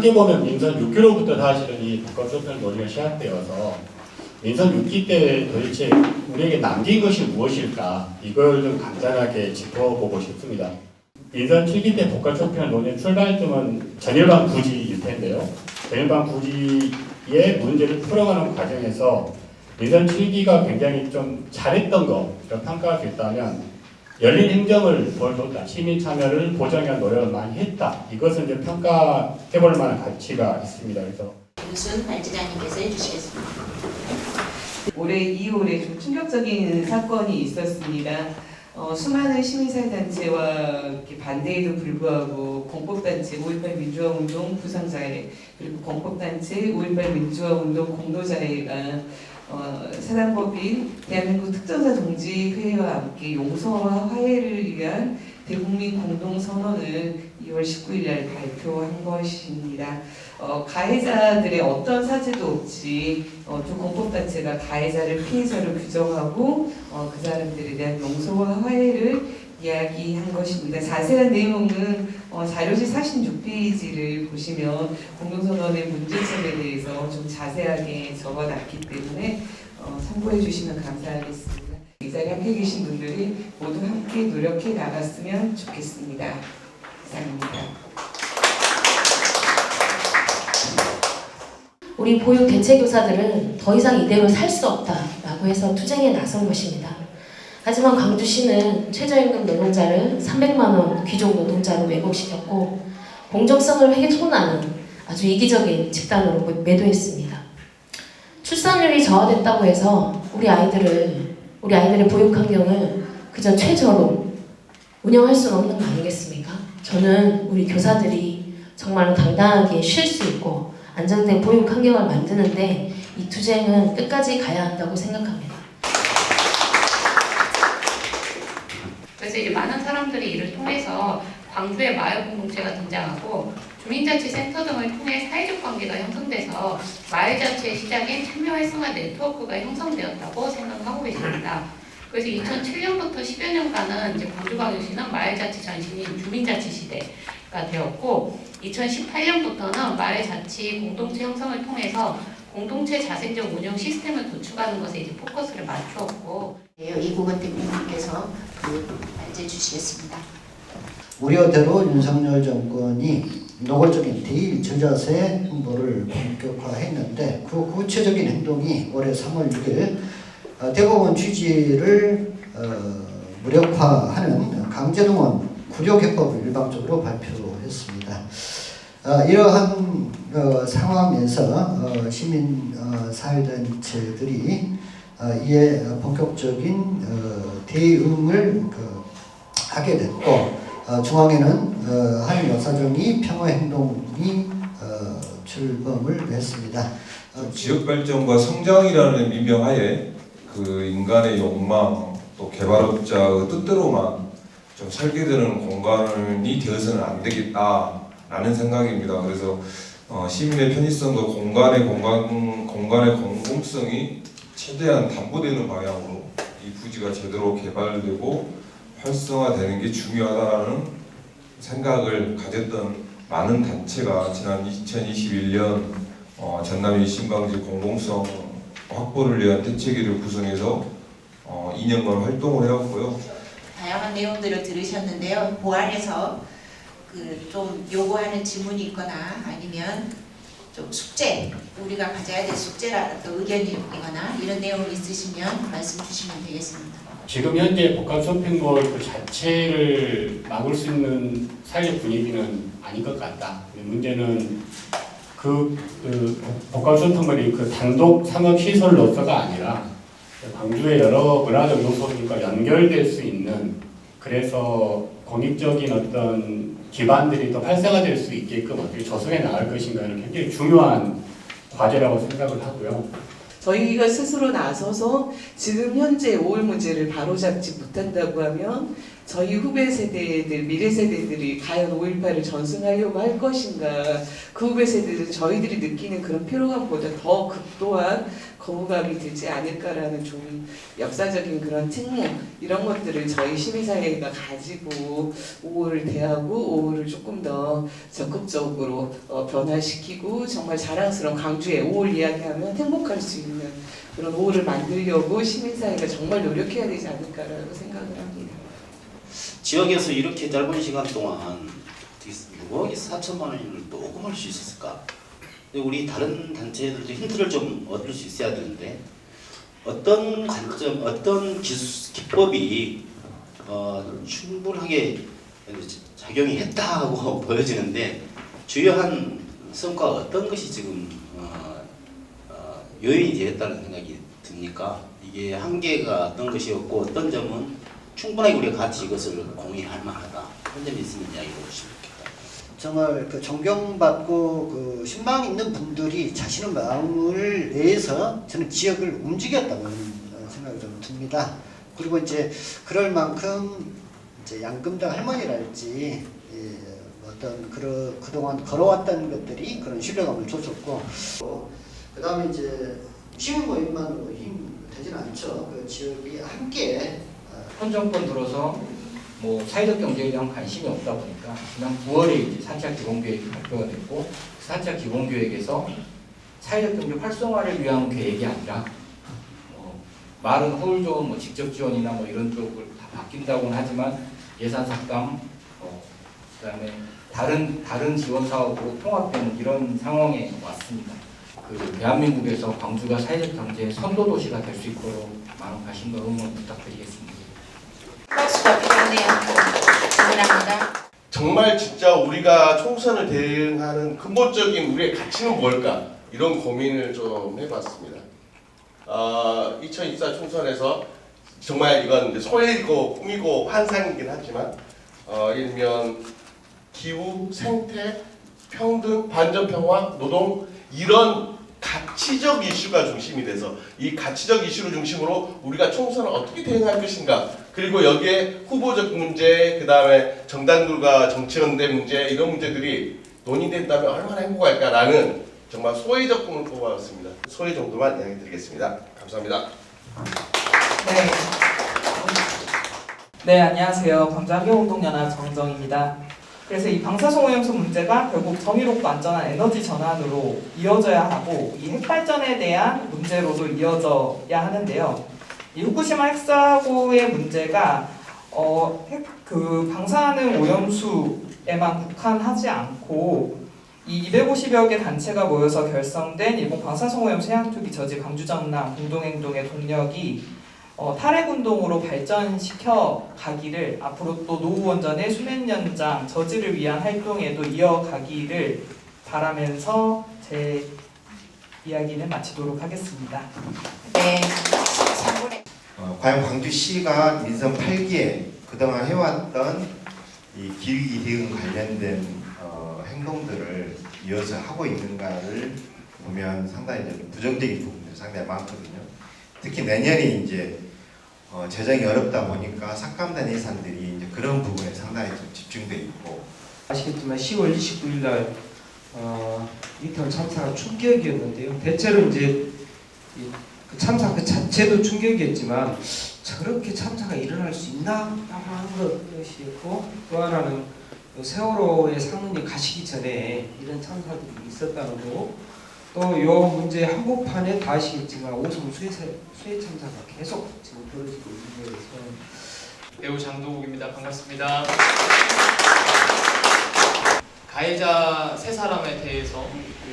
크게 보면 민선 6기로부터 사실은 이 복합소평 논의가 시작되어서 민선 6기 때 도대체 우리에게 남긴 것이 무엇일까 이걸 좀 간단하게 짚어보고 싶습니다. 민선 7기 때 복합소평 논의 출발점은 전일반 구지일 텐데요. 전일반 구지의 문제를 풀어가는 과정에서 민선 7기가 굉장히 좀 잘했던 거를 평가할 수 있다면 열린 행정을 보여줬다. 시민 참여를 보장하기 위한 노력을 많이 했다. 이것은 이제 평가해볼 만한 가치가 있습니다. 그래서 김순 발제장님께서 해주시겠습니다. 올해 2월에 좀 충격적인 사건이 있었습니다. 수많은 시민사회단체와 반대에도 불구하고 공법단체 5.18 민주화운동 부상자회 그리고 공법단체 5.18 민주화운동 공로자회가 사단법인 대한민국 특전사 동지회와 함께 용서와 화해를 위한 대국민 공동선언을 2월 19일 날 발표한 것입니다. 가해자들의 어떤 사죄도 없이 두 공법단체가 가해자를 피해자로 규정하고 그 사람들에 대한 용서와 화해를 이야기한 것입니다. 자세한 내용은 자료지 46페이지를 보시면 공동선언의 문제점에 대해서 좀 자세하게 적어놨기 때문에 참고해 주시면 감사하겠습니다. 이 자리에 함께 계신 분들이 모두 함께 노력해 나갔으면 좋겠습니다. 이상입니다. 우리 보육 대체교사들은 더 이상 이대로 살 수 없다라고 해서 투쟁에 나선 것입니다. 하지만 광주시는 최저임금 노동자를 300만 원 귀족 노동자로 왜곡시켰고 공정성을 훼손하는 아주 이기적인 집단으로 매도했습니다. 출산율이 저하됐다고 해서 우리 아이들의 보육 환경을 그저 최저로 운영할 수는 없는 거 아니겠습니까? 저는 우리 교사들이 정말로 당당하게 쉴 수 있고 안정된 보육 환경을 만드는데 이 투쟁은 끝까지 가야 한다고 생각합니다. 그래서 이제 많은 사람들이 이를 통해서 광주의 마을 공동체가 등장하고 주민자치센터 등을 통해 사회적 관계가 형성돼서 마을자치의 시작인 참여 활성화 네트워크가 형성되었다고 생각하고 계십니다. 그래서 2007년부터 10여 년간은 이제 광주광역시는 마을자치 전신인 주민자치 시대가 되었고 2018년부터는 마을자치 공동체 형성을 통해서 공동체 자생적 운영 시스템을 구축하는 것에 이제 포커스를 맞추었고 이국원 대표님께서 발제해 주시겠습니다. 우려대로 윤석열 정권이 노골적인 대일 저자세 행보를 본격화했는데 그 구체적인 행동이 올해 3월 6일 대법원 취지를 무력화하는 강제동원 구조개법을 일방적으로 발표했습니다. 이러한 상황에서 시민 사회단체들이 이에 본격적인 대응을 하게 됐고 중앙에는 한 여사정이 평화행동이 출범을 했습니다. 지역발전과 성장이라는 민명하에 그 인간의 욕망 또 개발업자의 뜻대로만 좀 살게 되는 공간이 되어서는 안 되겠다라는 생각입니다. 그래서 시민의 편의성과 공간의 공공성이 최대한 담보되는 방향으로 이 부지가 제대로 개발되고 활성화되는 게 중요하다는 생각을 가졌던 많은 단체가 지난 2021년 전남 일신방지 공공성 확보를 위한 대책위를 구성해서 2년간 활동을 해왔고요. 다양한 내용들을 들으셨는데요. 보안에서 좀 요구하는 질문이 있거나 아니면 좀 숙제, 우리가 가져야 될 숙제라 또 의견이거나 이런 내용이 있으시면 말씀 주시면 되겠습니다. 지금 현재 복합쇼핑몰 그 자체를 막을 수 있는 사회적 분위기는 아닌 것 같다. 문제는 복합쇼핑몰이 그 단독 상업시설로서가 아니라 광주의 여러 문화적 요소들과 연결될 수 있는 그래서 공익적인 어떤 기반들이 또 활성화될 수 있게끔 어떻게 조성해 나갈 것인가는 굉장히 중요한 과제라고 생각을 하고요. 저희가 스스로 나서서 지금 현재 5월 문제를 바로잡지 못한다고 하면 저희 후배 세대들, 미래 세대들이 과연 5.18을 전승하려고 할 것인가, 그 후배 세대들은 저희들이 느끼는 그런 피로감보다 더 극도한 거부감이 들지 않을까라는 좀 역사적인 그런 측면, 이런 것들을 저희 시민사회가 가지고 5.5를 대하고 5.5를 조금 더 적극적으로 변화시키고 정말 자랑스러운 광주의 5.5를 이야기하면 행복할 수 있는 그런 5.5를 만들려고 시민사회가 정말 노력해야 되지 않을까라고 생각을 합니다. 지역에서 이렇게 짧은 시간 동안 누가 4천만 원을 녹음할 수 있었을까? 우리 다른 단체들도 힌트를 좀 얻을 수 있어야 되는데 어떤 관점, 어떤 기법이 충분하게 작용이 했다고 보여지는데 주요한 성과가 어떤 것이 지금 요인이 되었다는 생각이 듭니까? 이게 한계가 어떤 것이었고 어떤 점은 충분하게 우리가 같이 이것을 공유할 만하다. 그런 점이 있으면 이야기해 주시면 좋겠다. 정말 그 존경받고 그 신망 있는 분들이 자신의 마음을 내서 저는 지역을 움직였다고 생각이 좀 듭니다. 그리고 이제 그럴 만큼 이제 양금당 할머니랄지 어떤 그동안 걸어왔다는 것들이 그런 신뢰감을 줬었고, 그 다음에 이제 시민 모임만으로 힘 되지는 않죠. 그 지역이 함께 현 정권 들어서 뭐 사회적 경제에 대한 관심이 없다 보니까 지난 9월에 이제 4차 기본계획이 발표가 됐고 4차 기본계획에서 사회적 경제 활성화를 위한 계획이 아니라 말은 허울좋은 뭐 직접 지원이나 뭐 이런 쪽을 다 바뀐다고는 하지만 예산 삭감, 그다음에 다른 지원 사업으로 통합되는 이런 상황에 왔습니다. 그 대한민국에서 광주가 사회적 경제의 선도 도시가 될 수 있도록 많은 관심과 응원 부탁드리겠습니다. 박수가 필요하네요. 감사합니다. 정말 진짜 우리가 총선을 대응하는 근본적인 우리의 가치는 뭘까? 이런 고민을 좀 해봤습니다. 2024 총선에서 정말 이건 소외이고 꿈이고 환상이긴 하지만 예를 들면 기후, 생태, 평등, 반전평화, 노동 이런 가치적 이슈가 중심이 돼서 이 가치적 이슈를 중심으로 우리가 총선을 어떻게 대응할 것인가, 그리고 여기에 후보적 문제, 그 다음에 정당들과 정치연대 문제 이런 문제들이 논의된다면 얼마나 행복할까라는 정말 소외적 꿈을 꿔봤습니다. 소외 정도만 이야기 드리겠습니다. 감사합니다. 네, 안녕하세요. 광주 환경운동연합 정정입니다. 그래서 이 방사성오염수 문제가 결국 정의롭고 안전한 에너지 전환으로 이어져야 하고 이 핵발전에 대한 문제로도 이어져야 하는데요. 이 후쿠시마 핵사고의 문제가 그 방사능 오염수에만 국한하지 않고 이 250여 개 단체가 모여서 결성된 일본 방사성오염수 해양투기 저지 광주정남 공동행동의 동력이 탈핵운동으로 발전시켜 가기를, 앞으로 또 노후원전의 수면 연장 저지를 위한 활동에도 이어가기를 바라면서 제 이야기는 마치도록 하겠습니다. 네. 과연 광주시가 민선 8기에 그동안 해왔던 이 기후위기 대응 관련된 행동들을 이어서 하고 있는가를 보면 상당히 좀 부정적인 부분들이 상당히 많거든요. 특히 내년이 이제 재정이 어렵다 보니까 삭감된 예산들이 이제 그런 부분에 상당히 좀 집중돼 있고, 아시겠지만 10월 29일 날 이태원 참사가 충격이었는데요. 대체로 이제 그 참사 그 자체도 충격이었지만 저렇게 참사가 일어날 수 있나? 라고 하는 것이었고, 또 하나는 세월호의 상흔이 가시기 전에 이런 참사들이 있었다는 거, 또 이 문제 한복판에 다 아시겠지만 오송 수해 참사가 계속 지금 벌어지고 있는 거에서 배우 장도국입니다. 반갑습니다. 가해자 세 사람에 대해서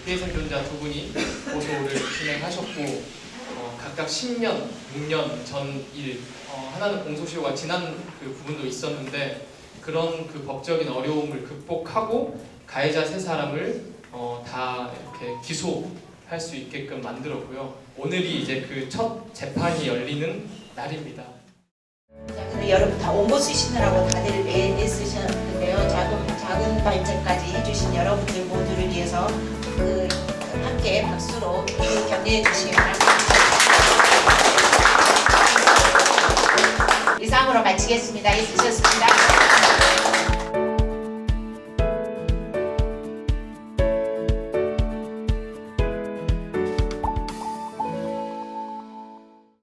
피해 생존자 두 분이 고소를 진행하셨고 각각 10년, 6년 전 일, 하나는 공소시효가 지난 그 부분도 있었는데 그런 그 법적인 어려움을 극복하고 가해자 세 사람을 다 이렇게 기소할 수 있게끔 만들었고요. 오늘이 이제 그 첫 재판이 열리는 날입니다. 여러분 다 온거 쓰시느라고 다들 애쓰셨는데요. 작은 발전까지 해주신 여러분들 모두를 위해서 함께 박수로 격려해 주시기 바랍니다. 이상으로 마치겠습니다. 있으셨습니다.